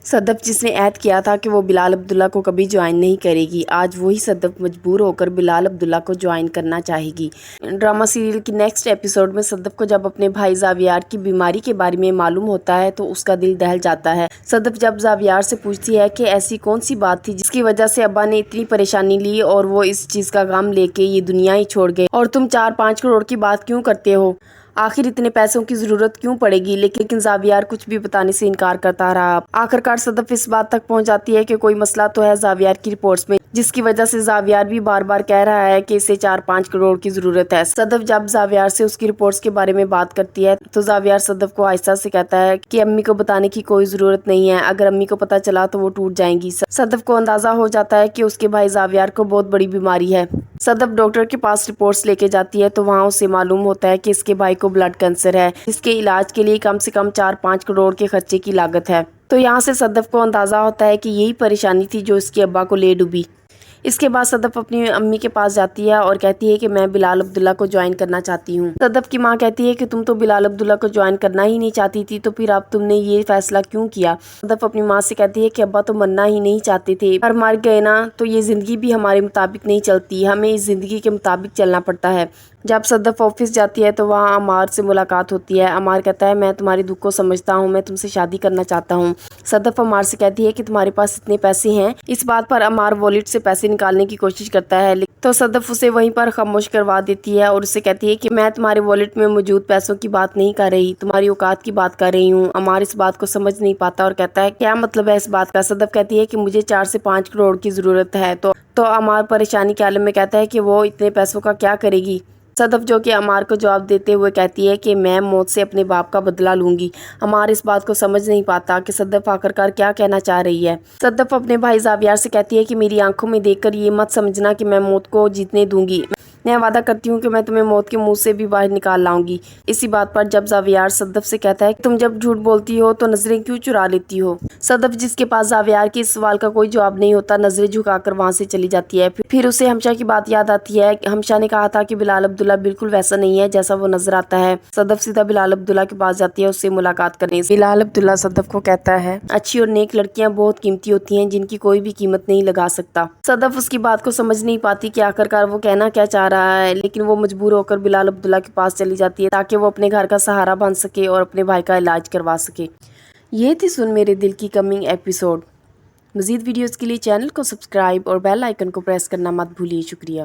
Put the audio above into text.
صدف جس نے عہد کیا تھا کہ وہ بلال عبداللہ کو کبھی جوائن نہیں کرے گی، آج وہی صدف مجبور ہو کر بلال عبداللہ کو جوائن کرنا چاہے گی۔ ڈرامہ سیریل کی نیکسٹ ایپیسوڈ میں صدف کو جب اپنے بھائی زاویار کی بیماری کے بارے میں معلوم ہوتا ہے تو اس کا دل دہل جاتا ہے۔ صدف جب زاویار سے پوچھتی ہے کہ ایسی کون سی بات تھی جس کی وجہ سے ابا نے اتنی پریشانی لی اور وہ اس چیز کا غم لے کے یہ دنیا ہی چھوڑ گئے، اور تم 4-5 کروڑ کی بات کیوں کرتے ہو؟ آخر اتنے پیسوں کی ضرورت کیوں پڑے گی؟ لیکن زاویار کچھ بھی بتانے سے انکار کرتا رہا۔ آخرکار صدف اس بات تک پہنچ جاتی ہے کہ کوئی مسئلہ تو ہے زاویار کی رپورٹس میں، جس کی وجہ سے زاویار بھی بار بار کہہ رہا ہے کہ اسے 4-5 کروڑ کی ضرورت ہے۔ صدف جب زاویار سے اس کی رپورٹس کے بارے میں بات کرتی ہے تو زاویار صدف کو آہستہ سے کہتا ہے کہ امی کو بتانے کی کوئی ضرورت نہیں ہے، اگر امی کو پتہ چلا تو وہ ٹوٹ جائیں گی۔ صدف کو اندازہ ہو جاتا ہے کہ اس کے بھائی زاویار کو بہت بڑی بیماری ہے۔ صدف ڈاکٹر کے پاس رپورٹس لے کے جاتی ہے تو وہاں اسے معلوم ہوتا ہے کہ اس کے بھائی کو بلڈ کینسر ہے، جس کے علاج کے لیے کم سے کم 4-5 کروڑ کے خرچے کی لاگت ہے۔ تو یہاں سے صدف کو اندازہ ہوتا ہے کہ یہی پریشانی تھی جو اس کے ابا کو لے ڈوبی۔ اس کے بعد صدف اپنی امی کے پاس جاتی ہے اور کہتی ہے کہ میں بلال عبداللہ کو جوائن کرنا چاہتی ہوں۔ صدف کی ماں کہتی ہے کہ تم تو بلال عبداللہ کو جوائن کرنا ہی نہیں چاہتی تھی، تو پھر اب تم نے یہ فیصلہ کیوں کیا؟ صدف اپنی ماں سے کہتی ہے کہ ابا تو مرنا ہی نہیں چاہتے تھے، پر مر گئے نا، تو یہ زندگی بھی ہمارے مطابق نہیں چلتی، ہمیں اس زندگی کے مطابق چلنا پڑتا ہے۔ جب صدف آفس جاتی ہے تو وہاں عمار سے ملاقات ہوتی ہے۔ عمار کہتا ہے میں تمہارے دکھ کو سمجھتا ہوں، میں تم سے شادی کرنا چاہتا ہوں۔ صدف عمار سے کہتی ہے کہ تمہارے پاس اتنے پیسے ہیں؟ اس بات پر عمار والیٹ سے پیسے نکالنے کی کوشش کرتا ہے، تو صدف اسے وہیں پر خاموش کروا دیتی ہے اور اسے کہتی ہے کہ میں تمہارے والیٹ میں موجود پیسوں کی بات نہیں کر رہی، تمہاری اوقات کی بات کر رہی ہوں۔ عمار اس بات کو سمجھ نہیں پاتا اور کہتا ہے کیا مطلب ہے اس بات کا؟ صدف کہتی ہے کہ مجھے 4 سے 5 کروڑ کی ضرورت ہے، تو عمار پریشانی کے عالم میں کہتا ہے کہ وہ اتنے پیسوں کا کیا کرے گی؟ صدف جو کہ عمار کو جواب دیتے ہوئے کہتی ہے کہ میں موت سے اپنے باپ کا بدلہ لوں گی۔ عمار اس بات کو سمجھ نہیں پاتا کہ صدف آخرکار کیا کہنا چاہ رہی ہے۔ صدف اپنے بھائی زاویار سے کہتی ہے کہ میری آنکھوں میں دیکھ کر یہ مت سمجھنا کہ میں موت کو جیتنے دوں گی، میں وعدہ کرتی ہوں کہ میں تمہیں موت کے منہ سے بھی باہر نکال لاؤں گی۔ اسی بات پر جب زاویار صدف سے کہتا ہے کہ تم جب جھوٹ بولتی ہو تو نظریں کیوں چرا لیتی ہو؟ صدف جس کے پاس زاویار کے اس سوال کا کوئی جواب نہیں ہوتا، نظریں جھکا کر وہاں سے چلی جاتی ہے۔ پھر اسے ہمشا کی بات یاد آتی ہے۔ ہمشا نے کہا تھا کہ بلال عبداللہ بالکل ویسا نہیں ہے جیسا وہ نظر آتا ہے۔ صدف سیدھا بلال عبداللہ کے پاس جاتی ہے اس سے ملاقات کرنے۔ بلال عبداللہ صدف کو کہتا ہے اچھی اور نیک لڑکیاں بہت قیمتی ہوتی ہیں جن کی کوئی بھی قیمت نہیں لگا سکتا۔ صدف اس کی بات کو سمجھ نہیں پاتی کہ آخرکار وہ کہنا کیا چاہ رہا ہے، لیکن وہ مجبور ہو کر بلال عبداللہ کے پاس چلی جاتی ہے تاکہ وہ اپنے گھر کا سہارا بن سکے اور اپنے بھائی کا علاج کروا سکے۔ یہ تھی سن میرے دل کی کمنگ ایپیسوڈ۔ مزید ویڈیوز کے لیے چینل کو سبسکرائب اور بیل آئیکن کو پریس کرنا مت بھولیے۔ شکریہ۔